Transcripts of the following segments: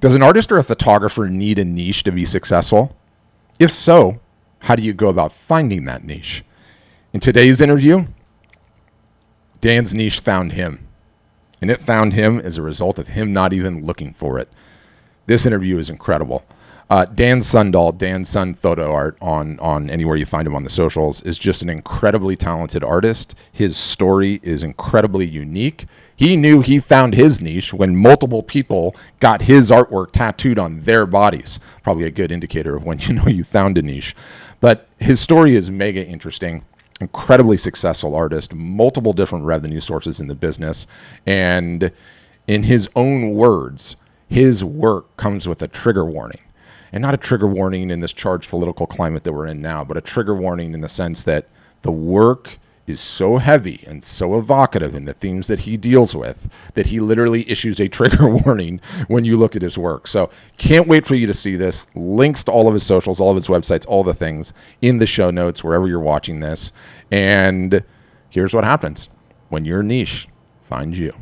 Does an artist or a photographer need a niche to be successful? If so, how do you go about finding that niche? In today's interview, Dan's niche found him, and it found him as a result of him not even looking for it. This interview is incredible. Dan Sundahl, Dan Sun Photo Art on anywhere you find him on the socials, is just an incredibly talented artist. His story is incredibly unique. He knew he found his niche when multiple people got his artwork tattooed on their bodies. Probably a good indicator of when you know you found a niche. But his story is mega interesting. Incredibly successful artist, multiple different revenue sources in the business. And in his own words, his work comes with a trigger warning. And not a trigger warning in this charged political climate that we're in now, but a trigger warning in the sense that the work is so heavy and so evocative in the themes that he deals with that he literally issues a trigger warning when you look at his work. So can't wait for you to see this. Links to all of his socials, all of his websites, all the things in the show notes, wherever you're watching this. And here's what happens when your niche finds you.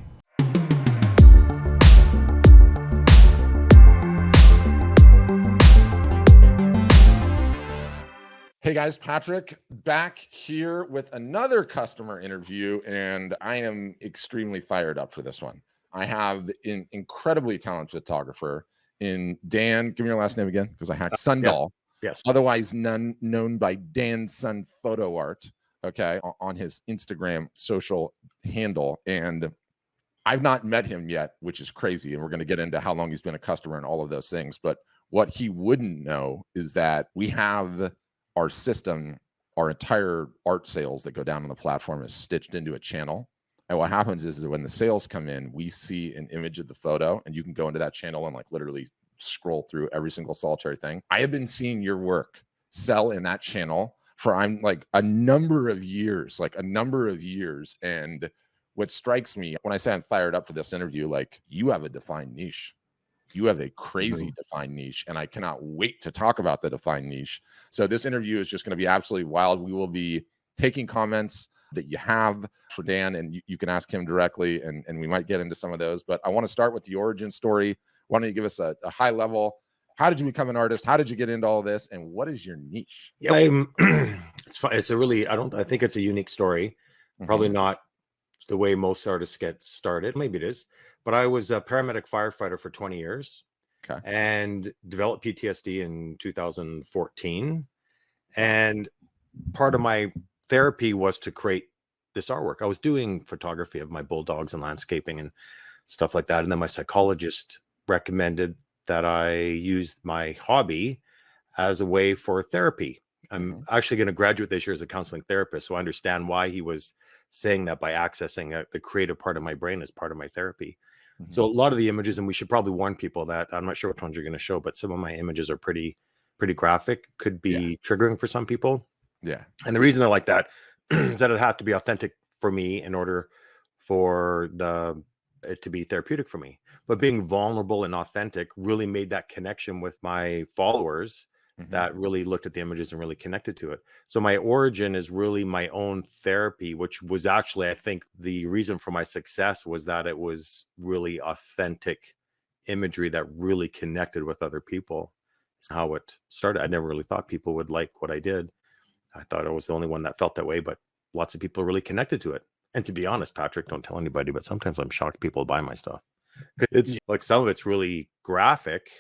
Hey guys, Patrick back here with another customer interview, and I am extremely fired up for this one. I have an incredibly talented photographer in Dan. Give me your last name again, because I hacked Sundahl. Yes. Otherwise known by Dan Sun Photo Art. Okay, on his Instagram social handle, and I've not met him yet, which is crazy. And we're going to get into how long he's been a customer and all of those things. But what he wouldn't know is that we have our system, our entire art sales that go down on the platform is stitched into a channel. And what happens is that when the sales come in, we see an image of the photo, and you can go into that channel and like literally scroll through every single solitary thing. I have been seeing your work sell in that channel for a number of years. And what strikes me when I say I'm fired up for this interview, like, you have a defined niche. You have a crazy defined niche, and I cannot wait to talk about the defined niche. So this interview is just going to be absolutely wild. We will be taking comments that you have for Dan, and you can ask him directly, and we might get into some of those. But I want to start with the origin story. Why don't you give us a high level? How did you become an artist? How did you get into all this? And what is your niche? Yeah, it's a really, I think it's a unique story. Probably not the way most artists get started. Maybe it is. But I was a paramedic firefighter for 20 years and developed PTSD in 2014. And part of my therapy was to create this artwork. I was doing photography of my bulldogs and landscaping and stuff like that. And then my psychologist recommended that I use my hobby as a way for therapy. I'm actually going to graduate this year as a counseling therapist. So I understand why he was saying that, by accessing the creative part of my brain as part of my therapy. So a lot of the images, and we should probably warn people that I'm not sure which ones you're going to show, but some of my images are pretty graphic, could be triggering for some people. Yeah. And the reason I like that is that it had to be authentic for me in order for it to be therapeutic for me. But being vulnerable and authentic really made that connection with my followers that really looked at the images and really connected to it. So my origin is really my own therapy, which was actually, I think, the reason for my success was that it was really authentic imagery that really connected with other people. It's how it started. I never really thought people would like what I did. I thought I was the only one that felt that way, but lots of people really connected to it. And to be honest, Patrick, don't tell anybody, but sometimes I'm shocked people buy my stuff. It's like, some of it's really graphic,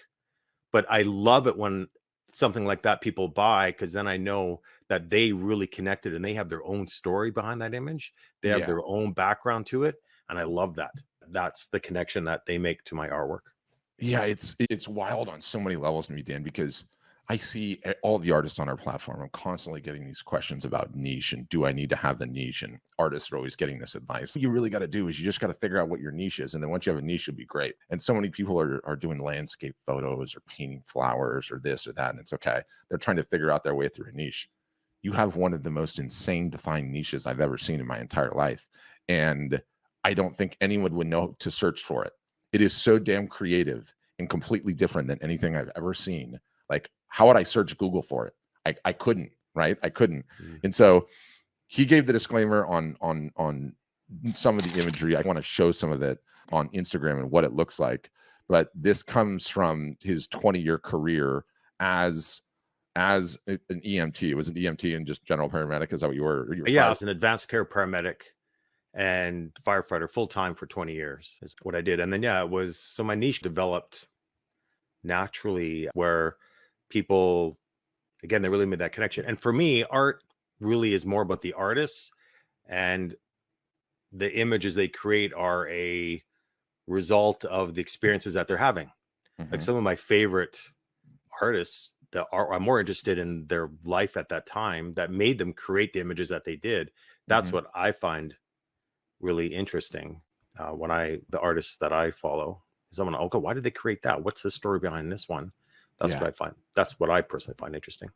but I love it when something like that people buy, because then I know that they really connected and they have their own story behind that image. They have their own background to it. And I love that. That's the connection that they make to my artwork. Yeah, it's wild on so many levels to me, Dan, because I see all the artists on our platform. I'm constantly getting these questions about niche and do I need to have the niche? And artists are always getting this advice. What you really got to do is you just got to figure out what your niche is. And then once you have a niche, you'll be great. And so many people are doing landscape photos or painting flowers or this or that. And it's okay. They're trying to figure out their way through a niche. You have one of the most insane defined niches I've ever seen in my entire life. And I don't think anyone would know to search for it. It is so damn creative and completely different than anything I've ever seen. Like, how would I search Google for it? I couldn't, right? I couldn't. And so he gave the disclaimer on some of the imagery. I want to show some of it on Instagram and what it looks like. but this comes from his 20-year career as an EMT. It was an EMT and just general paramedic. Is that what you were? Yeah, I was an advanced care paramedic and firefighter full-time for 20 years is what I did. And then, yeah, so my niche developed naturally where people, again, they really made that connection. And for me, art really is more about the artists, and the images they create are a result of the experiences that they're having. Mm-hmm. Like some of my favorite artists that are, I'm more interested in their life at that time that made them create the images that they did. That's what I find really interesting when the artists that I follow. Someone, okay, why did they create that? What's the story behind this one? That's what I find. That's what I personally find interesting.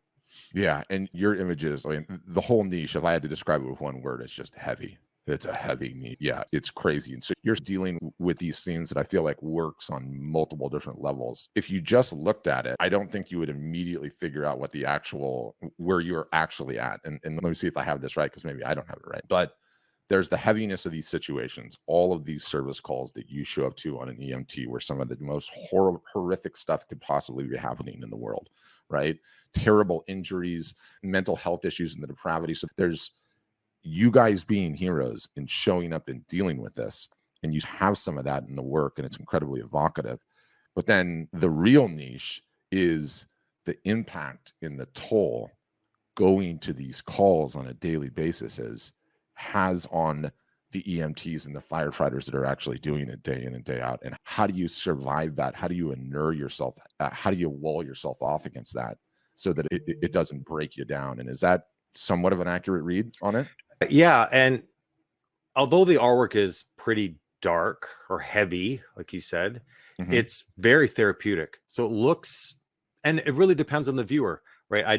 Yeah, and your images, I mean, the whole niche, if I had to describe it with one word, it's just heavy. It's a heavy niche. Yeah, it's crazy. And so you're dealing with these themes that I feel like works on multiple different levels. If you just looked at it, I don't think you would immediately figure out where you're actually at. And let me see if I have this right, because maybe I don't have it right. But there's the heaviness of these situations, all of these service calls that you show up to on an EMT where some of the most horrific stuff could possibly be happening in the world, right? Terrible injuries, mental health issues, and the depravity. So there's you guys being heroes and showing up and dealing with this, and you have some of that in the work, and it's incredibly evocative. But then the real niche is the impact and the toll going to these calls on a daily basis has on the EMTs and the firefighters that are actually doing it day in and day out. And how do you survive that? How do you inure yourself? How do you wall yourself off against that so that it doesn't break you down? And is that somewhat of an accurate read on it? Yeah. And although the artwork is pretty dark or heavy, like you said, it's very therapeutic. So it looks, and it really depends on the viewer, right?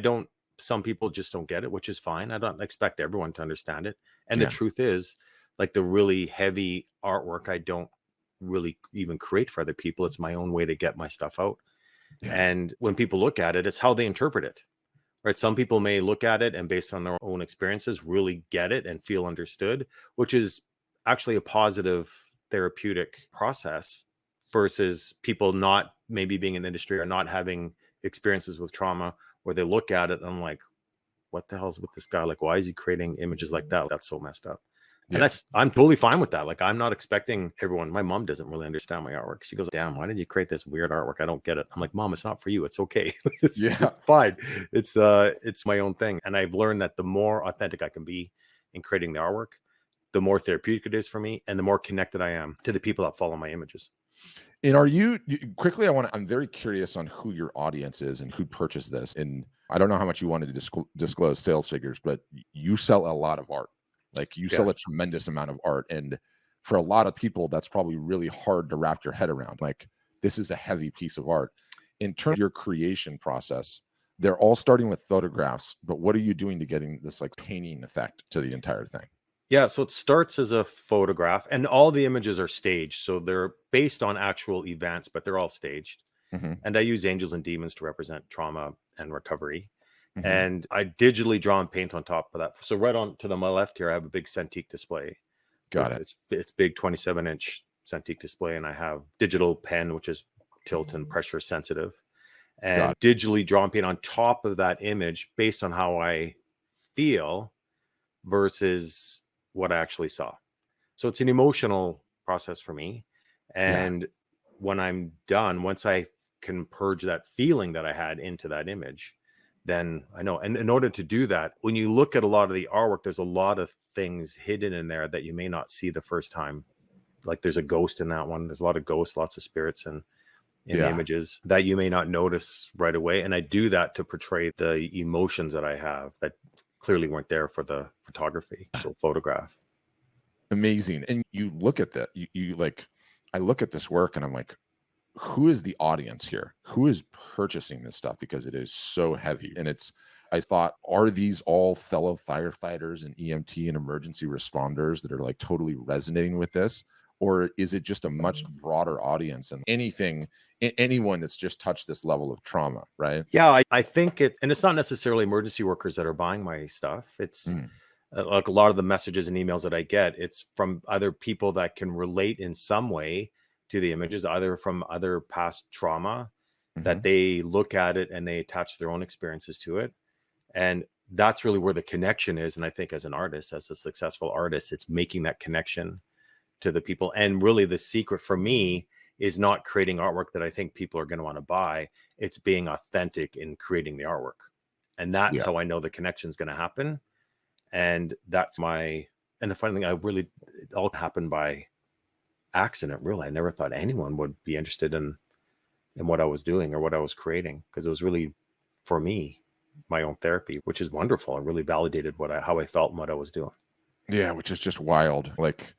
Some people just don't get it, which is fine. I don't expect everyone to understand it. And the truth is, like the really heavy artwork, I don't really even create for other people. It's my own way to get my stuff out. Yeah. And when people look at it, it's how they interpret it, right? Some people may look at it and based on their own experiences, really get it and feel understood, which is actually a positive therapeutic process versus people not maybe being in the industry or not having experiences with trauma, where they look at it and I'm like, what the hell's with this guy? Like, why is he creating images like that? That's so messed up. And I'm totally fine with that. Like, I'm not expecting everyone. My mom doesn't really understand my artwork. She goes, damn, why did you create this weird artwork? I don't get it. I'm like, Mom, it's not for you. It's okay. It's fine. It's my own thing. And I've learned that the more authentic I can be in creating the artwork, the more therapeutic it is for me and the more connected I am to the people that follow my images. And quickly, I'm very curious on who your audience is and who purchased this. And I don't know how much you wanted to disclose sales figures, but you sell a lot of art. Like you sell a tremendous amount of art. And for a lot of people, that's probably really hard to wrap your head around. Like, this is a heavy piece of art. In terms of your creation process, they're all starting with photographs, but what are you doing to getting this like painting effect to the entire thing? Yeah, so it starts as a photograph and all the images are staged. So they're based on actual events, but they're all staged. And I use angels and demons to represent trauma and recovery. And I digitally draw and paint on top of that. So right on to my left here, I have a big Cintiq display. Got it. It's big 27-inch Cintiq display. And I have digital pen, which is tilt and pressure sensitive. And digitally draw and paint on top of that image based on how I feel versus what I actually saw. So it's an emotional process for me. And when I'm done, once I can purge that feeling that I had into that image, then I know. And in order to do that, when you look at a lot of the artwork, there's a lot of things hidden in there that you may not see the first time. Like there's a ghost in that one. There's a lot of ghosts, lots of spirits in the images that you may not notice right away. And I do that to portray the emotions that I have that clearly weren't there for the photography, so photograph. Amazing. And you look at that, I look at this work and I'm like, who is the audience here? Who is purchasing this stuff? Because it is so heavy. And I thought, are these all fellow firefighters and EMT and emergency responders that are like totally resonating with this? Or is it just a much broader audience and anyone that's just touched this level of trauma, right? Yeah, I think and it's not necessarily emergency workers that are buying my stuff. It's like a lot of the messages and emails that I get, it's from other people that can relate in some way to the images, either from other past trauma, that Mhm. they look at it and they attach their own experiences to it. And that's really where the connection is. And I think as an artist, as a successful artist, it's making that connection to the people. And really the secret for me is not creating artwork that I think people are going to want to buy. It's being authentic in creating the artwork. And that's Yeah. how I know the connection is going to happen. And that's and the funny thing, it all happened by accident, really. I never thought anyone would be interested in what I was doing or what I was creating, because it was really, for me, my own therapy, which is wonderful. It really validated how I felt and what I was doing. Yeah, which is just wild. Like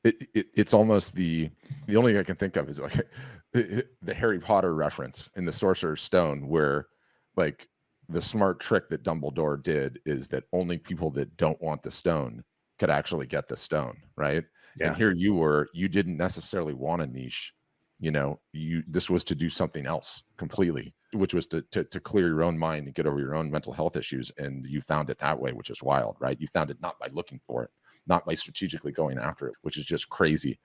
it's almost the only thing I can think of is like the Harry Potter reference in the Sorcerer's Stone, where like the smart trick that Dumbledore did is that only people that don't want the stone could actually get the stone, right? Yeah. And here you didn't necessarily want a niche, this was to do something else completely, which was to clear your own mind and get over your own mental health issues. And you found it that way, which is wild, right? You found it not by looking for it, not by strategically going after it, which is just crazy.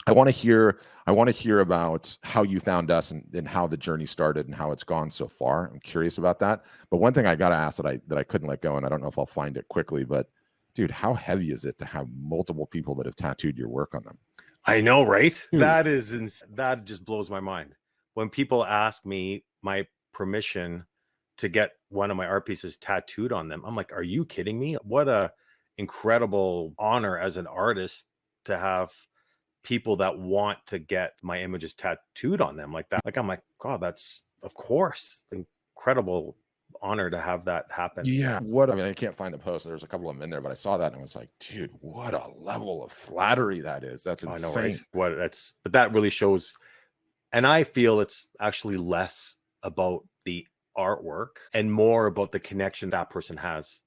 I want to hear about how you found us and how the journey started and how it's gone so far. I'm curious about that. But one thing I got to ask that I couldn't let go, and I don't know if I'll find it quickly, but dude, how heavy is it to have multiple people that have tattooed your work on them? I know, right? Dude. That just blows my mind. When people ask me my permission to get one of my art pieces tattooed on them, I'm like, are you kidding me? What a incredible honor as an artist to have people that want to get my images tattooed on them like that. Like, I'm like, God, that's, of course, incredible honor to have that happen. Yeah. I can't find the post. There's a couple of them in there, but I saw that and I was like, dude, what a level of flattery that is. That's insane. I know, right? But that really shows. And I feel it's actually less about the artwork and more about the connection that person has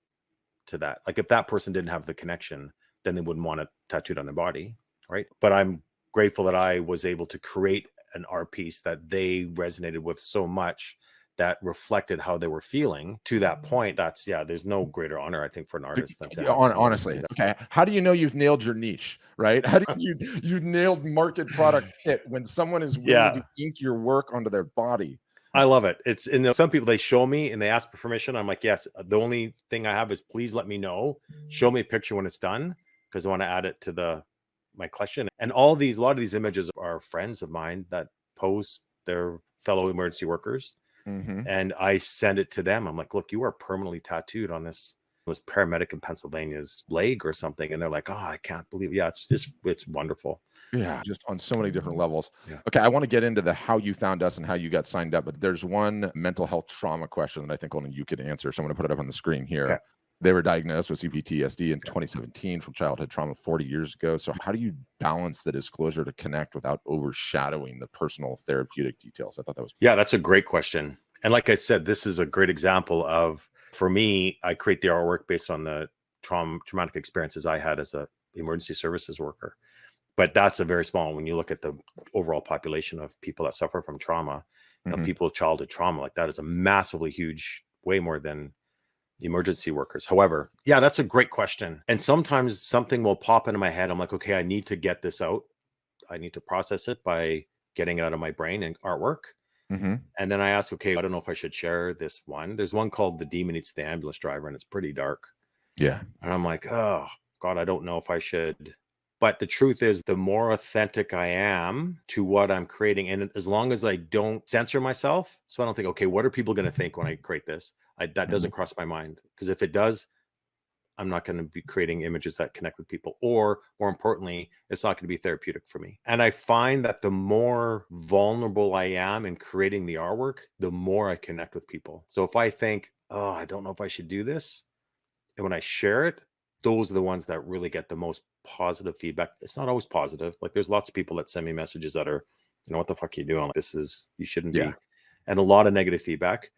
to that. Like, if that person didn't have the connection, then they wouldn't want it tattooed on their body, right? But I'm grateful that I was able to create an art piece that they resonated with so much, that reflected how they were feeling to that point. There's no greater honor, I think, for an artist than to have honestly. Okay, how do you know you've nailed your niche, right? How do you nailed market product fit when someone is willing to ink your work onto their body? I love it. It's some people, they show me and they ask for permission. I'm like, yes, the only thing I have is please let me know. Show me a picture when it's done, because I want to add it to my collection. And a lot of these images are friends of mine that pose their fellow emergency workers. Mm-hmm. And I send it to them. I'm like, look, you are permanently tattooed on this paramedic in Pennsylvania's leg or something. And they're like, oh, I can't believe it. Yeah, it's wonderful. Yeah, just on so many different levels. Yeah. Okay, I want to get into the how you found us and how you got signed up, but there's one mental health trauma question that I think only you could answer. So I'm going to put it up on the screen here. Okay. They were diagnosed with CPTSD in 2017 from childhood trauma 40 years ago. So how do you balance the disclosure to connect without overshadowing the personal therapeutic details? I thought that was... Yeah, that's a great question. And like I said, this is a great example of, for me, I create the artwork based on the traumatic experiences I had as a emergency services worker. But that's a very small, when you look at the overall population of people that suffer from trauma, people with childhood trauma, like that is a massively huge, way more than emergency workers. However, yeah, that's a great question. And sometimes something will pop into my head. I'm like, okay, I need to get this out. I need to process it by getting it out of my brain and artwork. Mm-hmm. And then I ask, okay, I don't know if I should share this one. There's one called The Demon Eats the Ambulance Driver, and it's pretty dark. Yeah. And I'm like, oh God, I don't know if I should. But the truth is, the more authentic I am to what I'm creating, and as long as I don't censor myself, so I don't think, okay, what are people going to think when I create this? That doesn't cross my mind. Because if it does, I'm not going to be creating images that connect with people, or more importantly, it's not going to be therapeutic for me. And I find that the more vulnerable I am in creating the artwork, the more I connect with people. So if I think, oh, I don't know if I should do this, and when I share it, those are the ones that really get the most positive feedback. It's not always positive. Like, there's lots of people that send me messages that are, what the fuck are you doing? Like, you shouldn't be. And a lot of negative feedback.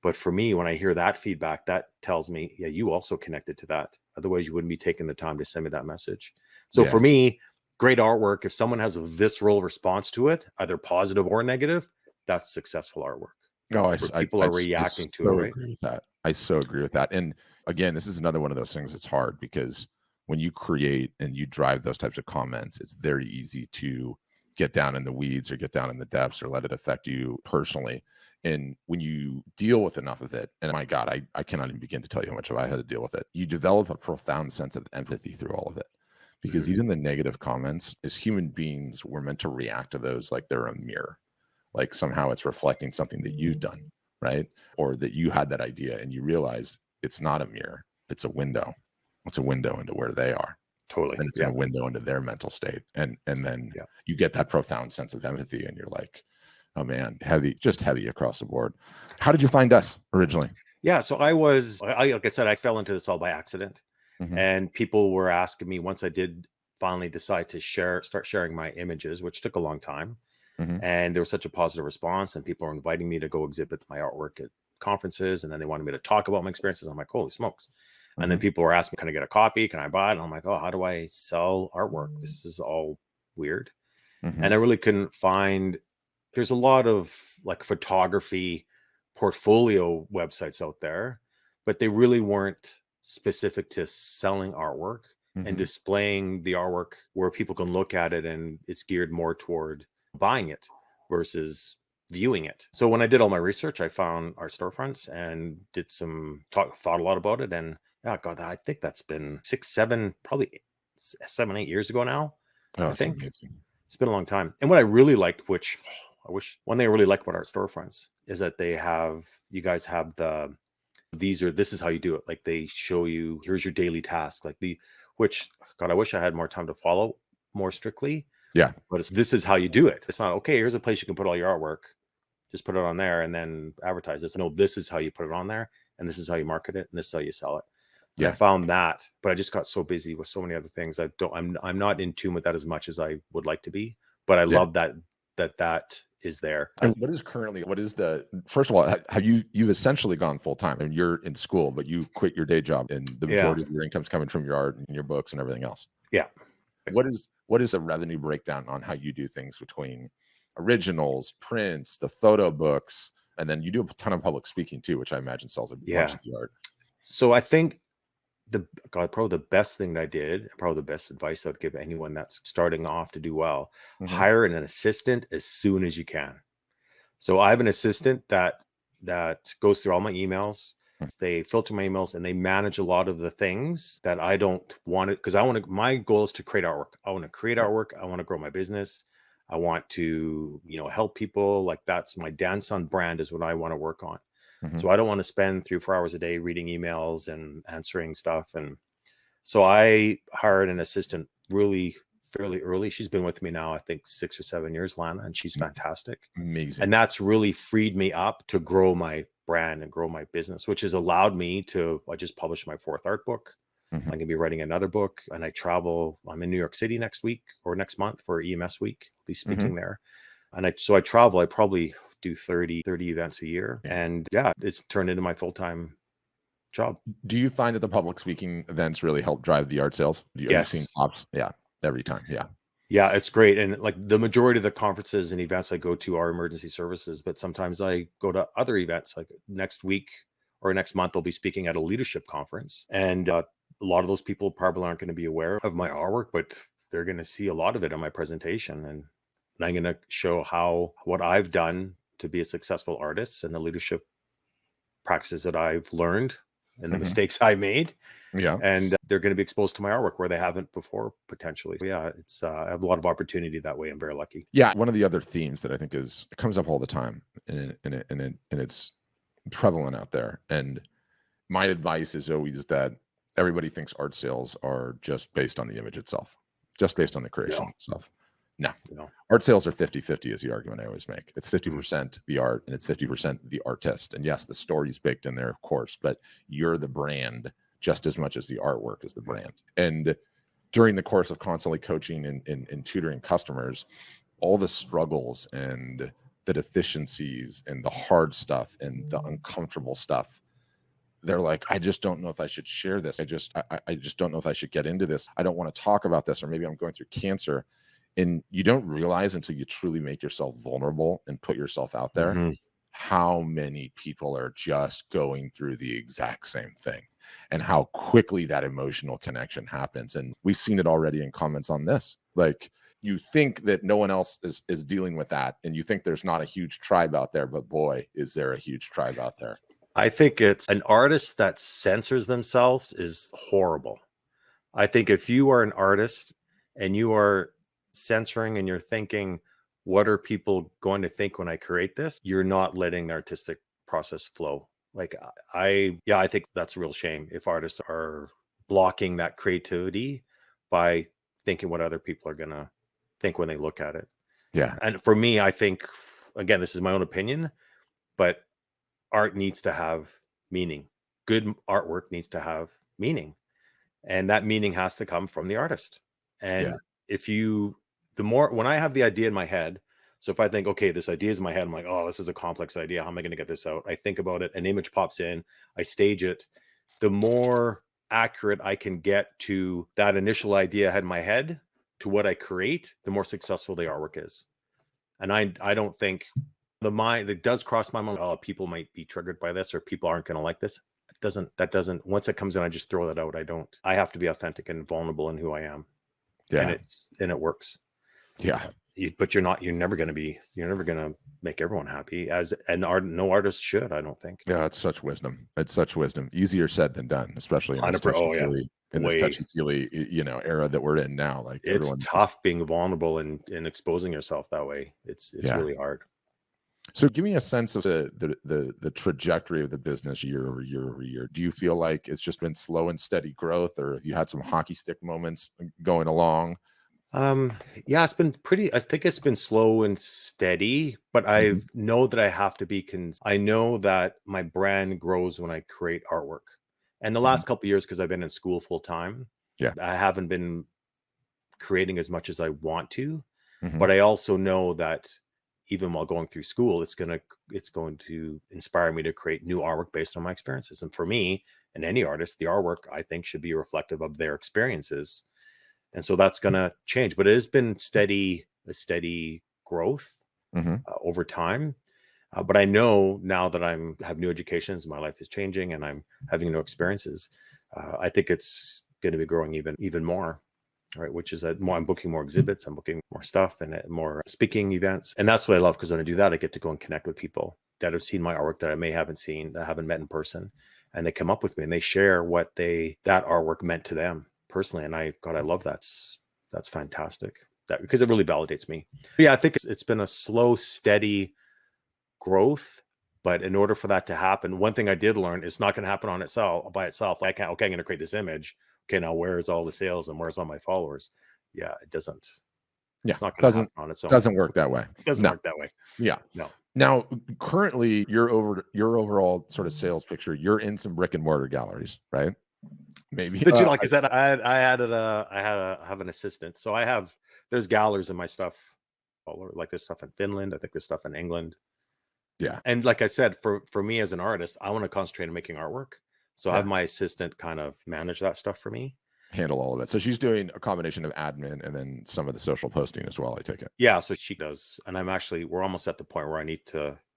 But for me, when I hear that feedback, that tells me, yeah, you also connected to that. Otherwise, you wouldn't be taking the time to send me that message. So for me, great artwork, if someone has a visceral response to it, either positive or negative, that's successful artwork. No, people are reacting to it, right? Agree with that. I so agree with that. And again, this is another one of those things that's hard, because when you create and you drive those types of comments, it's very easy to get down in the weeds or get down in the depths or let it affect you personally. And when you deal with enough of it, and my God, I cannot even begin to tell you how much I had to deal with it. You develop a profound sense of empathy through all of it. Because even the negative comments, as human beings, we're meant to react to those like they're a mirror. Like somehow it's reflecting something that you've done, right? Or that you had that idea and you realize it's not a mirror, it's a window. It's a window into where they are. Totally. And it's a window into their mental state. And then you get that profound sense of empathy and you're like, oh man, just heavy across the board. How did you find us originally? Yeah. So like I said, I fell into this all by accident. And people were asking me once I did finally decide to start sharing my images, which took a long time. And there was such a positive response, and people were inviting me to go exhibit my artwork at conferences. And then they wanted me to talk about my experiences. I'm like, holy smokes. And then people were asking, can I get a copy? Can I buy it? And I'm like, oh, how do I sell artwork? This is all weird. And I really couldn't find, there's a lot of like photography portfolio websites out there, but they really weren't specific to selling artwork and displaying the artwork where people can look at it, and it's geared more toward buying it versus viewing it. So when I did all my research, I found our storefronts and did thought a lot about it. And yeah, God, I think that's been 8 years ago now. Oh, I think amazing. It's been a long time. And what I really liked, which one thing I really liked about our storefronts is that you guys have this is how you do it. Like they show you, here's your daily task, which God, I wish I had more time to follow more strictly. Yeah. But this is how you do it. It's not, okay, here's a place you can put all your artwork. Just put it on there and then advertise this. No, this is how you put it on there. And this is how you market it. And this is how you sell it. Yeah. I found that, but I just got so busy with so many other things. I'm not in tune with that as much as I would like to be, but I love that is there. And first of all, you've essentially gone full time and you're in school, but you quit your day job and the majority of your income's coming from your art and your books and everything else. Yeah. What is the revenue breakdown on how you do things between originals, prints, the photo books, and then you do a ton of public speaking too, which I imagine sells a bunch of the art. So I think probably the best thing that I did, probably the best advice I'd give anyone that's starting off to do well, hire an assistant as soon as you can. So I have an assistant that goes through all my emails. They filter my emails and they manage a lot of the things that I don't want it, because my goal is to create artwork. I want to create artwork. I want to grow my business. I want to, help people. Like that's my Dan Sundahl brand is what I want to work on. So I don't want to spend 3 or 4 hours a day reading emails and answering stuff. And so I hired an assistant really fairly early. She's been with me now, I think 6 or 7 years, Lana, and she's fantastic. Amazing. And that's really freed me up to grow my brand and grow my business, which has allowed me I just published my 4th art book. I'm going to be writing another book, and I travel. I'm in New York City next month for EMS week. I'll be speaking there. And so I travel. I probably do 30 events a year. And it's turned into my full-time job. Do you find that the public speaking events really help drive the art sales? Have you seen pops? Yeah, every time. Yeah. Yeah, it's great. And like the majority of the conferences and events I go to are emergency services, but sometimes I go to other events. Like next week or next month, I'll be speaking at a leadership conference. And a lot of those people probably aren't going to be aware of my artwork, but they're going to see a lot of it on my presentation. And I'm going to show what I've done to be a successful artist and the leadership practices that I've learned and the mistakes I made. Yeah. And they're going to be exposed to my artwork where they haven't before, potentially. So I have a lot of opportunity that way. I'm very lucky. Yeah. One of the other themes that I think it comes up all the time and it's prevalent out there. And my advice is always that everybody thinks art sales are just based on the image itself, just based on the creation itself. No. Art sales are 50-50 is the argument I always make. It's 50% the art and it's 50% the artist. And yes, the story's baked in there, of course, but you're the brand just as much as the artwork is the brand. And during the course of constantly coaching and tutoring customers, all the struggles and the deficiencies and the hard stuff and the uncomfortable stuff, they're like, I just don't know if I should share this. I just don't know if I should get into this. I don't want to talk about this, or maybe I'm going through cancer. And you don't realize until you truly make yourself vulnerable and put yourself out there, how many people are just going through the exact same thing and how quickly that emotional connection happens. And we've seen it already in comments on this. Like, you think that no one else is dealing with that, and you think there's not a huge tribe out there, but boy, is there a huge tribe out there. I think it's an artist that censors themselves is horrible. I think if you are an artist and you are censoring and you're thinking, what are people going to think when I create this? You're not letting the artistic process flow. Like I think that's a real shame if artists are blocking that creativity by thinking what other people are going to think when they look at it. Yeah. And for me, I think, again, this is my own opinion, but art needs to have meaning. Good artwork needs to have meaning. And that meaning has to come from the artist. And if you, when I have the idea in my head, so if I think, okay, this idea is in my head, I'm like, oh, this is a complex idea. How am I going to get this out? I think about it, an image pops in, I stage it. The more accurate I can get to that initial idea I had in my head to what I create, the more successful the artwork is. And I don't think that does cross my mind. Oh, people might be triggered by this, or people aren't going to like this. That doesn't, once it comes in, I just throw that out. I have to be authentic and vulnerable in who I am. Yeah. And it works. Yeah. But you're never going to make everyone happy, no artist should, I don't think. Yeah. It's such wisdom. Easier said than done, especially in this touchy-feely, era that we're in now. Like, it's tough being vulnerable and exposing yourself that way. It's really hard. So give me a sense of the trajectory of the business year over year over year. Do you feel like it's just been slow and steady growth, or have you had some hockey stick moments going along? It's been I think it's been slow and steady, but I know that I have to be, I know that my brand grows when I create artwork. And the last couple of years, because I've been in school full time, I haven't been creating as much as I want to, but I also know that even while going through school, it's going to inspire me to create new artwork based on my experiences. And for me and any artist, the artwork, I think, should be reflective of their experiences. And so that's going to change, but it has been a steady growth over time. But I know now that I have new educations, my life is changing and I'm having new experiences. I think it's going to be growing even more. Right, which is I'm booking more exhibits, I'm booking more stuff and more speaking events. And that's what I love, because when I do that, I get to go and connect with people that have seen my artwork that I may haven't seen, that I haven't met in person. And they come up with me and they share what that artwork meant to them personally. And I love that. That's fantastic. Because it really validates me. But yeah, I think it's been a slow, steady growth. But in order for that to happen, one thing I did learn, it's not going to happen by itself. Like, I'm going to create this image. Okay, now where's all the sales and where's all my followers? Yeah, it doesn't. It's not going to happen on its own. Doesn't work that way. It doesn't work that way. Yeah. No. Now, currently, your overall sort of sales picture, you're in some brick and mortar galleries, right? Maybe. But like I said, I have an assistant. So there's galleries in my stuff all over. Like there's stuff in Finland. I think there's stuff in England. Yeah. And like I said, for me as an artist, I want to concentrate on making artwork. So I have my assistant kind of manage that stuff for me. Handle all of it. So she's doing a combination of admin and then some of the social posting as well, I take it. Yeah, so she does. And we're almost at the point where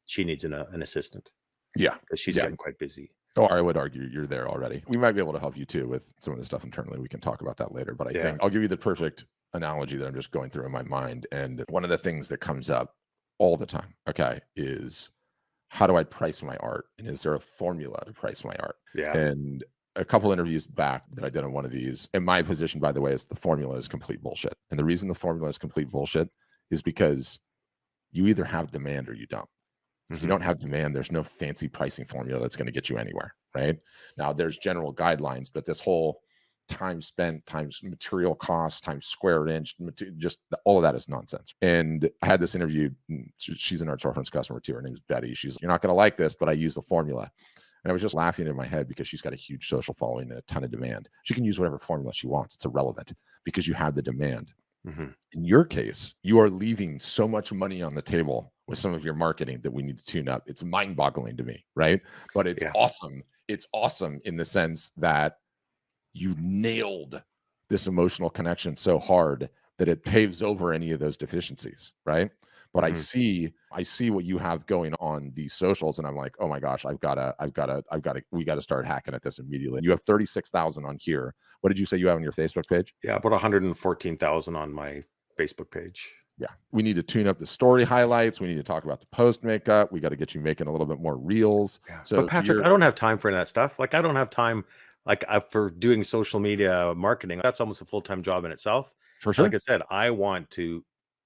she needs an assistant. Yeah. Because she's getting quite busy. Oh, I would argue you're there already. We might be able to help you too with some of the stuff internally. We can talk about that later. But I think I'll give you the perfect analogy that I'm just going through in my mind. And one of the things that comes up all the time, is how do I price my art? And is there a formula to price my art? Yeah. And a couple interviews back that I did on one of these, and my position, by the way, is the formula is complete bullshit. And the reason the formula is complete bullshit is because you either have demand or you don't. If you don't have demand, there's no fancy pricing formula that's going to get you anywhere, right? Now, there's general guidelines, but this whole time spent times material cost times square inch, just all of that is nonsense. And I had this interview. She's an Art Storefronts customer too. Her name's Betty. She's like, you're not going to like this, but I use the formula. And I was just laughing in my head because she's got a huge social following and a ton of demand. She can use whatever formula she wants. It's irrelevant because you have the demand. In your case, you are leaving so much money on the table with some of your marketing that we need to tune up. It's mind-boggling to me, right? But it's awesome. It's awesome in the sense that you nailed this emotional connection so hard that it paves over any of those deficiencies, right? But I see what you have going on these socials, and I'm like, oh my gosh, we got to start hacking at this immediately. You have 36,000 on here. What did you say you have on your Facebook page? Yeah, about 114,000 on my Facebook page. Yeah. We need to tune up the story highlights. We need to talk about the post makeup. We got to get you making a little bit more reels. Yeah. So But Patrick, I don't have time for any of that stuff. Like I don't have time for doing social media marketing. That's almost a full-time job in itself. for And sure. like I said, I want to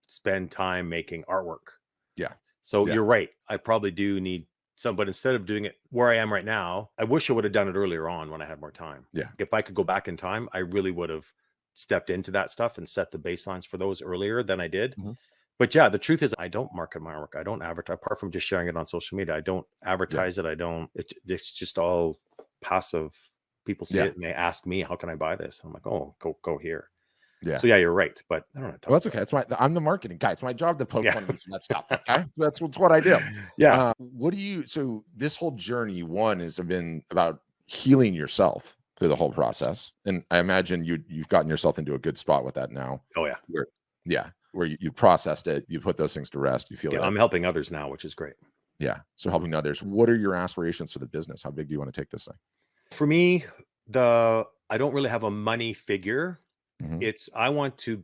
spend time making artwork. Yeah. So Yeah. you're right. I probably do need some, but instead of doing it where I am right now, I wish I would have done it earlier on when I had more time. Yeah. If I could go back in time, I really would have stepped into that stuff and set the baselines for those earlier than I did. Mhm. But yeah, the truth is I don't market my work. I don't advertise apart from just sharing it on social media. I don't advertise it. It's just all passive. People see Yeah. it and they ask me, how can I buy this? I'm like, oh, go here. Yeah. So yeah, you're right. But I don't know. Well, that's okay. That's I'm the marketing guy. It's my job to poke Yeah. fun at that stuff. Okay. That's what I do. Yeah. So this whole journey, one has been about healing yourself through the whole process. And I imagine you've gotten yourself into a good spot with that now. Oh yeah. Where you processed it, you put those things to rest, you feel Yeah, it. I'm helping others now, which is great. Yeah. So helping others. What are your aspirations for the business? How big do you want to take this thing? For me, I don't really have a money figure. Mhm. I want to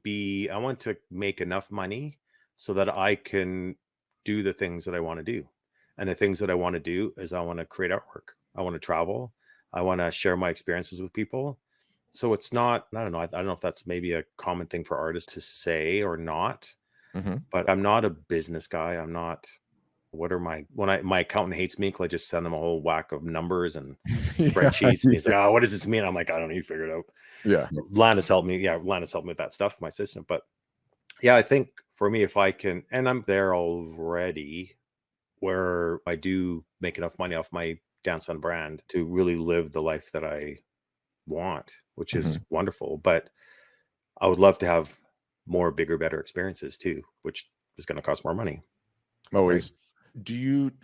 make enough money so that I can do the things that I want to do. And the things that I want to do is I want to create artwork. I want to travel. I want to share my experiences with people. So it's not, I don't know. I don't know if that's maybe a common thing for artists to say or not, Mhm. but I'm not a business guy. I'm not, my accountant hates me because I just send him a whole whack of numbers and spreadsheets. And he's like, oh, what does this mean? I'm like, I don't know. You figure it out. Yeah. Lana's helped me. Yeah, Lana's helped me with that stuff, my system. But yeah, I think for me, if I can, and I'm there already, where I do make enough money off my Dan Sundahl brand to really live the life that I want, which is wonderful. But I would love to have more, bigger, better experiences too, which is going to cost more money. Always. Right?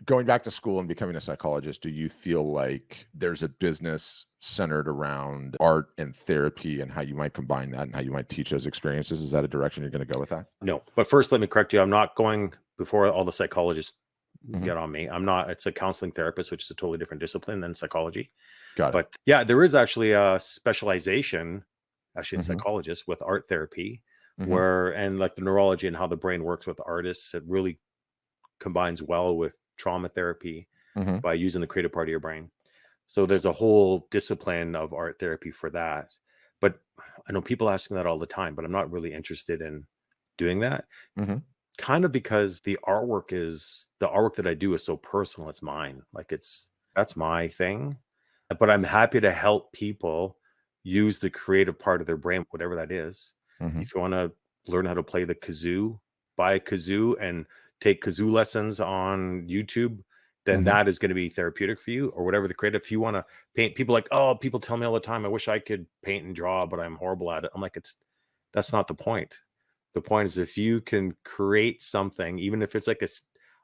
Going back to school and becoming a psychologist, do you feel like there's a business centered around art and therapy and how you might combine that and how you might teach those experiences? Is that a direction you're going to go with that? No, but first let me correct you. I'm not going before all the psychologists get on me. I'm not. It's a counseling therapist, which is a totally different discipline than psychology. Got it. But yeah, there is actually a specialization, actually in psychologists with art therapy, and like the neurology and how the brain works with artists, it really combines well with trauma therapy by using the creative part of your brain. So there's a whole discipline of art therapy for that. But I know people ask me that all the time, but I'm not really interested in doing that. Kind of because the artwork that I do is so personal. It's mine. Like that's my thing. But I'm happy to help people use the creative part of their brain, whatever that is. If you want to learn how to play the kazoo, buy a kazoo and take kazoo lessons on YouTube, then that is going to be therapeutic for you, or whatever the creative. If you want to paint, people tell me all the time, I wish I could paint and draw, but I'm horrible at it. I'm like, that's not the point. The point is if you can create something, even if it's like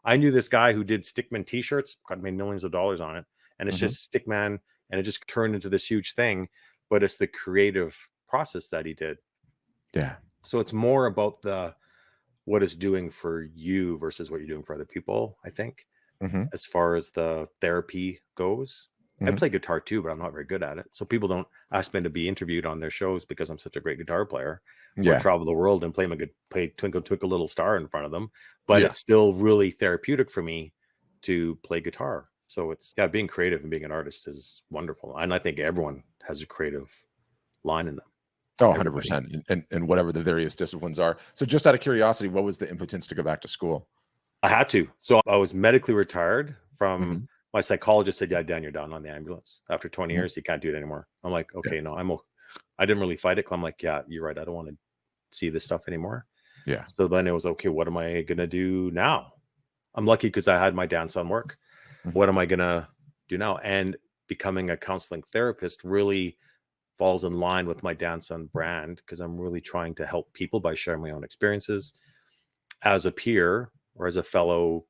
I knew this guy who did Stickman t-shirts, made millions of dollars on it. And it's just Stickman, and it just turned into this huge thing, but it's the creative process that he did. Yeah. So it's more about what it's doing for you versus what you're doing for other people, I think, as far as the therapy goes. I play guitar too, but I'm not very good at it. So people don't ask me to be interviewed on their shows because I'm such a great guitar player. Or travel the world and play Twinkle Twinkle Little Star in front of them. But it's still really therapeutic for me to play guitar. So it's being creative and being an artist is wonderful. And I think everyone has a creative line in them. Oh, 100%. And whatever the various disciplines are. So just out of curiosity, what was the impotence to go back to school? I had to. So I was medically retired from my psychologist said, yeah, Dan, you're done on the ambulance. After 20 years, you can't do it anymore. I'm like, okay, no, I didn't really fight it. I'm like, yeah, you're right. I don't want to see this stuff anymore. Yeah. So then it was, okay, what am I going to do now? I'm lucky because I had my Dan Sundahl work. What am I going to do now? And becoming a counseling therapist really falls in line with my Dan Sundahl brand because I'm really trying to help people by sharing my own experiences as a peer or as a fellow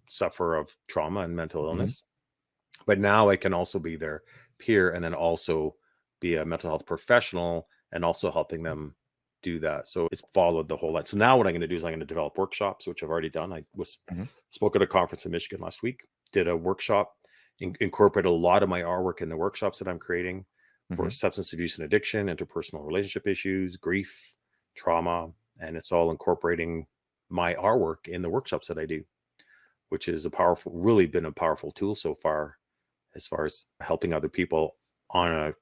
sufferer of trauma and mental illness. But now I can also be their peer and then also be a mental health professional and also helping them do that. So it's followed the whole line. So now what I'm going to do is I'm going to develop workshops, which I've already done. I spoke at a conference in Michigan last week, did a workshop, incorporated a lot of my artwork in the workshops that I'm creating for substance abuse and addiction, interpersonal relationship issues, grief, trauma, and it's all incorporating my artwork in the workshops that I do, which is really been a powerful tool so far as helping other people on a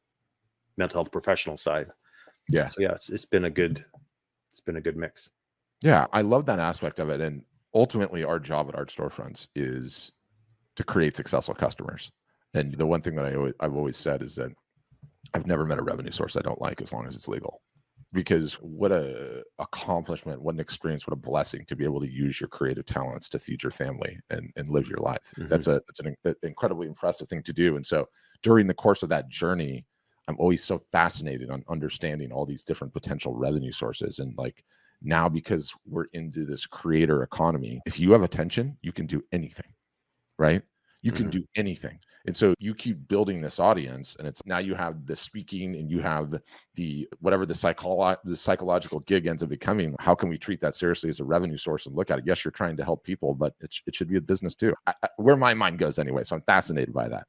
mental health professional side. Yeah. So yeah, it's been a good mix. Yeah, I love that aspect of it. And ultimately, our job at Art Storefronts is to create successful customers. And the one thing that I've always said is that I've never met a revenue source I don't like, as long as it's legal. Because what a accomplishment, what an experience, what a blessing to be able to use your creative talents to feed your family and live your life. Mhm. That's an incredibly impressive thing to do. And so during the course of that journey, I'm always so fascinated on understanding all these different potential revenue sources. And like now, because we're into this creator economy, if you have attention, you can do anything, right? You can do anything. And so you keep building this audience, and it's now you have the speaking and you have the whatever the psychological gig ends up becoming. How can we treat that seriously as a revenue source and look at it? Yes, you're trying to help people, but it should be a business too. Where my mind goes anyway. So I'm fascinated by that.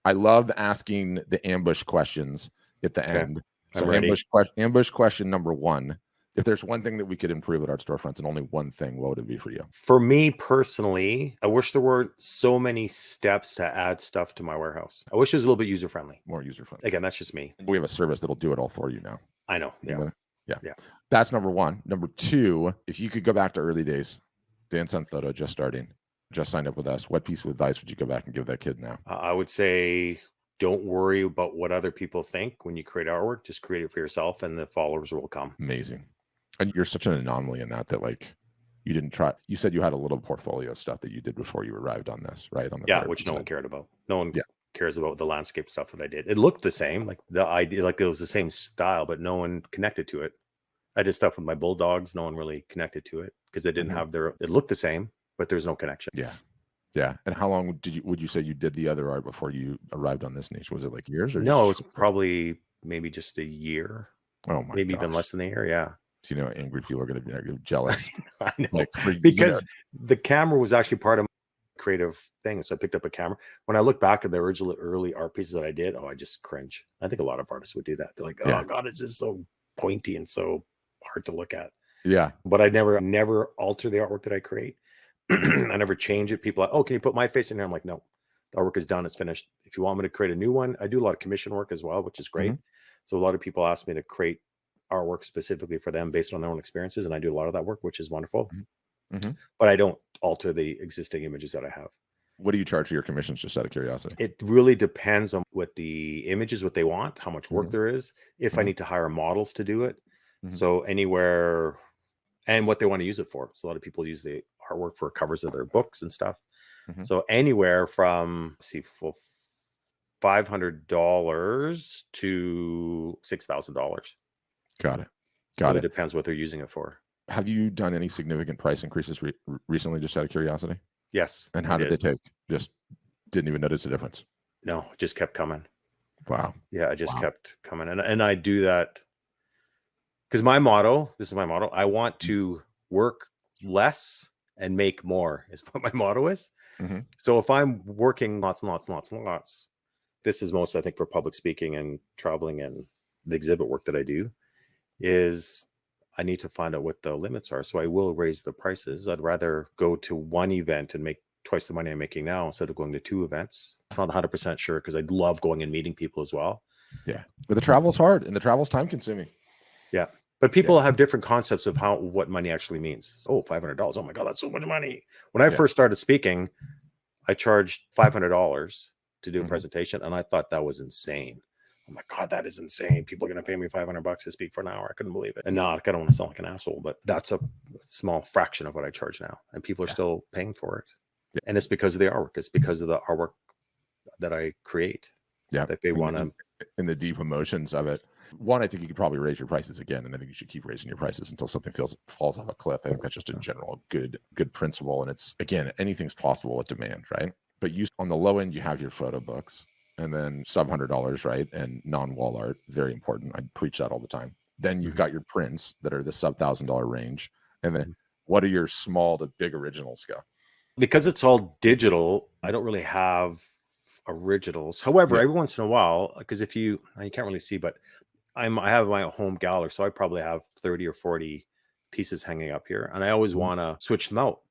I love asking the ambush questions at the end. So ambush question number one. If there's one thing that we could improve at Art Storefronts and only one thing, what would it be for you? For me personally, I wish there weren't so many steps to add stuff to my warehouse. I wish it was a little bit user-friendly. More user-friendly. Again, that's just me. We have a service that'll do it all for you now. I know. Yeah. That's number one. Number two, if you could go back to early days, Dan Sundahl, just starting, just signed up with us, what piece of advice would you go back and give that kid now? I would say, don't worry about what other people think when you create artwork. Just create it for yourself, and the followers will come. Amazing. And you're such an anomaly in that like you didn't try. You said you had a little portfolio of stuff that you did before you arrived on this, right? On the which no one cared about. No one cares about the landscape stuff that I did. It looked the same, like the idea, like it was the same style, but no one connected to it. I did stuff with my bulldogs. No one really connected to it because they didn't have it looked the same, but there's no connection. Yeah. And how long would you say you did the other art before you arrived on this niche? Was it like years or no? It was probably maybe just a year. Oh my maybe even less than a year. Yeah. Do you know angry people are going to be jealous? I know. Because the camera was actually part of my creative thing. So I picked up a camera. When I look back at the original early art pieces that I did, I just cringe. I think a lot of artists would do that. They're like, oh God, it's just so pointy and so hard to look at. Yeah. But I never alter the artwork that I create. I never change it. People are like, oh, can you put my face in there? I'm like, no, the artwork is done. It's finished. If you want me to create a new one, I do a lot of commission work as well, which is great. So a lot of people ask me to create artwork specifically for them based on their own experiences. And I do a lot of that work, which is wonderful. But I don't alter the existing images that I have. What do you charge for your commissions, just out of curiosity? It really depends on what the images, what they want, how much work there is, if I need to hire models to do it. So anywhere, and what they want to use it for. So a lot of people use the artwork for covers of their books and stuff. So anywhere from $500 to $6,000. Got it. It depends what they're using it for. Have you done any significant price increases recently, just out of curiosity? Yes. And how did they take? Just didn't even notice the difference? No, it just kept coming. Wow. Yeah, it just kept coming. And I do that because this is my motto. I want to work less and make more is what my motto is. So if I'm working lots and lots and lots and lots, this is most, I think, for public speaking and traveling and the exhibit work that I do, is I need to find out what the limits are. So I will raise the prices. I'd rather go to one event and make twice the money I'm making now instead of going to two events. It's not 100% sure because I love going and meeting people as well. Yeah. But the travel's hard and the travel's time consuming. Yeah. But people have different concepts of what money actually means. Oh, $500. Oh my God, that's so much money. When I first started speaking, I charged $500 to do a presentation. And I thought that was insane. Oh my God, that is insane. People are going to pay me $500 to speak for an hour. I couldn't believe it. And no, I don't want to sound like an asshole, but that's a small fraction of what I charge now. And people are still paying for it. Yeah. And it's because of the artwork. It's because of the artwork that I create. Yeah. That they want to. In the deep emotions of it. One, I think you could probably raise your prices again. And I think you should keep raising your prices until something falls off a cliff. I think that's just a general good principle. And it's, again, anything's possible with demand, right? But on the low end, you have your photo books. And then sub $100, right? And non-wall art, very important. I preach that all the time. Then you've got your prints that are the sub $1,000 range. And then what are your small to big originals go? Because it's all digital, I don't really have originals. However, every once in a while, because you can't really see, but I have my home gallery, so I probably have 30 or 40 pieces hanging up here, and I always want to switch them out.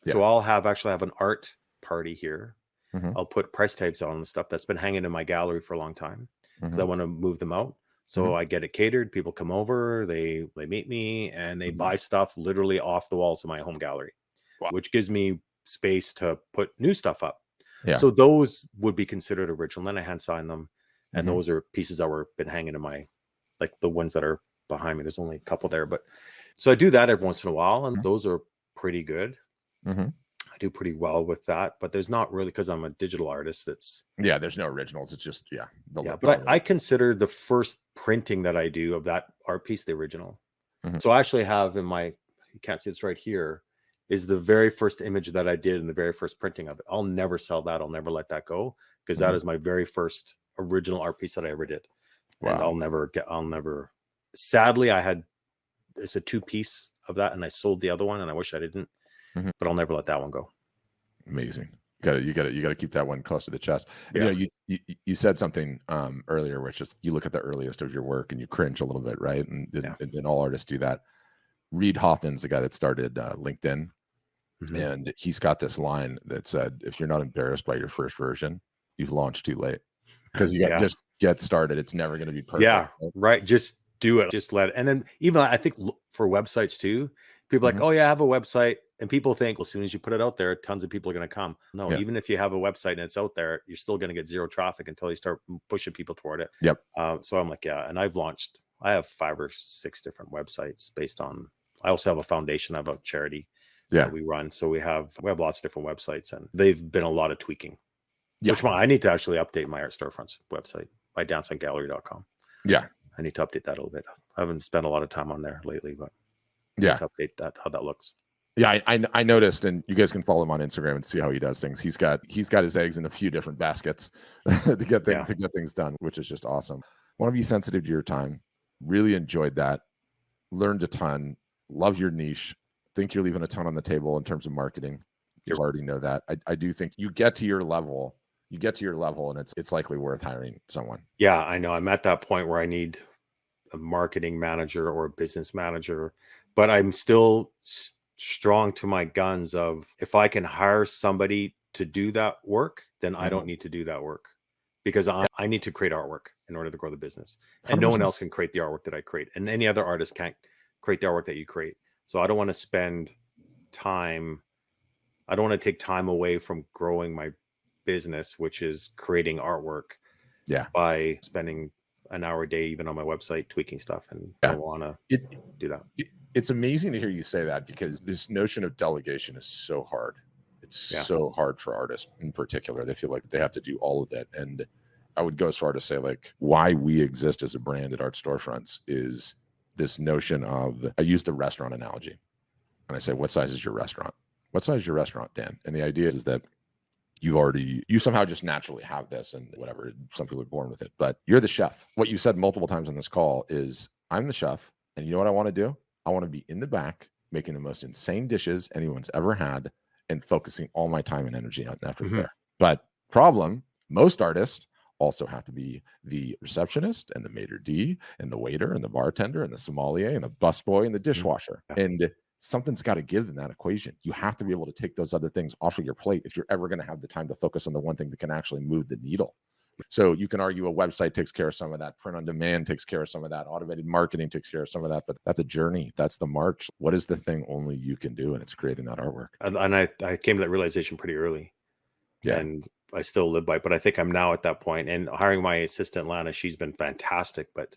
Yeah. So I'll actually have an art party here. Mm-hmm. I'll put price tags on the stuff that's been hanging in my gallery for a long time because I want to move them out. So I get it catered. People come over, they meet me, and they buy stuff literally off the walls of my home gallery, which gives me space to put new stuff up. Yeah. So those would be considered original. Then I hand sign them, and those are pieces that were been hanging in my, like the ones that are behind me. There's only a couple there, but so I do that every once in a while, and those are pretty good. I do pretty well with that, but there's not really, because I'm a digital artist. There's no originals. It's just But I consider the first printing that I do of that art piece the original. So I actually have in my, you can't see it's right here, is the very first image that I did in the very first printing of it. I'll never sell that. I'll never let that go, because that is my very first original art piece that I ever did. Wow. And I'll never, sadly, it's a 2-piece of that, and I sold the other one, and I wish I didn't, but I'll never let that one go. Amazing. You got to keep that one close to the chest. Yeah. You said something earlier, which is you look at the earliest of your work and you cringe a little bit, right? And all artists do that. Reid Hoffman's the guy that started LinkedIn, and he's got this line that said, "If you're not embarrassed by your first version, you've launched too late." Because you got just get started. It's never going to be perfect. Yeah, right. Just do it. Just let it. And then even I think for websites too, people are like, oh yeah, I have a website. And people think, well, as soon as you put it out there, tons of people are going to come. No, even if you have a website and it's out there, you're still going to get zero traffic until you start pushing people toward it. Yep. So I'm like, and I have 5 or 6 different websites based on, I also have a foundation. I have a charity that we run. So we have lots of different websites, and they've been a lot of tweaking. Which one I need to actually update my art storefronts website by dansongallery.com. Yeah. I need to update that a little bit. I haven't spent a lot of time on there lately, but I need to update that, how that looks. Yeah, I noticed, and you guys can follow him on Instagram and see how he does things. He's got his eggs in a few different baskets to get things done, which is just awesome. Want to be sensitive to your time. Really enjoyed that. Learned a ton. Love your niche. Think you're leaving a ton on the table in terms of marketing. You already know that. I do think you get to your level, and it's likely worth hiring someone. Yeah, I know. I'm at that point where I need a marketing manager or a business manager, but I'm still strong to my guns of, if I can hire somebody to do that work, then I don't need to do that work, because I need to create artwork in order to grow the business, and 100%. No one else can create the artwork that I create, and any other artist can't create the artwork that you create. So I don't want to spend time. I don't want to take time away from growing my business, which is creating artwork, by spending an hour a day even on my website tweaking stuff, and I don't want to do that. It's amazing to hear you say that, because this notion of delegation is so hard. It's so hard for artists in particular. They feel like they have to do all of it. And I would go as far to say, like, why we exist as a brand at Art Storefronts is this notion of, I use the restaurant analogy, and I say, what size is your restaurant? What size is your restaurant, Dan? And the idea is that you somehow just naturally have this, and whatever, some people are born with it, but you're the chef. What you said multiple times on this call is, I'm the chef, and you know what I want to do? I want to be in the back making the most insane dishes anyone's ever had, and focusing all my time and energy on effort there. But problem, most artists also have to be the receptionist and the maitre d' and the waiter and the bartender and the sommelier and the busboy and the dishwasher. And something's got to give in that equation. You have to be able to take those other things off of your plate if you're ever going to have the time to focus on the one thing that can actually move the needle. So you can argue a website takes care of some of that, print on demand takes care of some of that, automated marketing takes care of some of that, but that's a journey. That's the march. What is the thing only you can do? And it's creating that artwork. And I came to that realization pretty early. Yeah. And I still live by it, but I think I'm now at that point. And hiring my assistant, Lana, she's been fantastic, but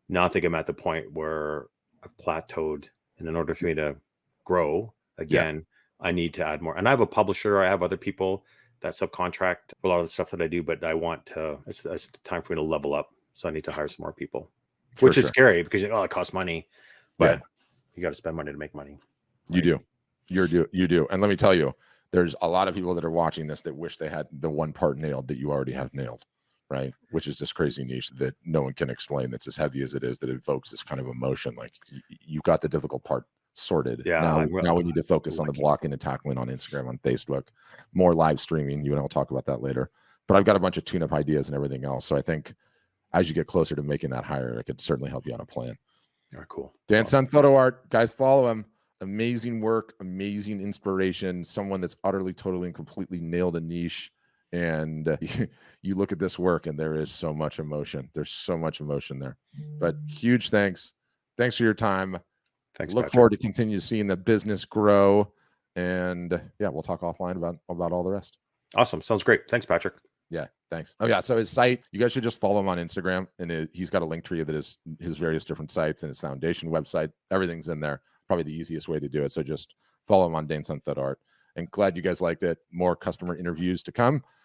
now I think I'm at the point where I've plateaued. And in order for me to grow again, I need to add more. And I have a publisher. I have other people that subcontract for a lot of the stuff that I do, but I want to, it's time for me to level up. So I need to hire some more people, which is scary, because it costs money, but you got to spend money to make money. Right? You do. And let me tell you, there's a lot of people that are watching this that wish they had the one part nailed that you already have nailed, right? Which is this crazy niche that no one can explain, that's as heavy as it is, that evokes this kind of emotion. Like, you've got the difficult part sorted. Now we need to focus on the blocking and tackling on Instagram, on Facebook, more live streaming. You and I'll talk about that later. But I've got a bunch of tune-up ideas and everything else. So I think as you get closer to making that hire, it could certainly help you on a plan. All right, cool. Dan Awesome. Sundahl art, guys, follow him. Amazing work, amazing inspiration. Someone that's utterly, totally, and completely nailed a niche. And you look at this work, and there is so much emotion. There's so much emotion there. But huge thanks. Thanks for your time. Thanks, Look Patrick. forward to continue seeing the business grow. And yeah, we'll talk offline about all the rest. Awesome. Sounds great. Thanks, Patrick. Yeah, thanks. Oh yeah, so his site, you guys should just follow him on Instagram, and he's got a link tree that is his various different sites and his foundation website. Everything's in there. Probably the easiest way to do it. So just follow him on Dan Sundahl Art. And glad you guys liked it. More customer interviews to come.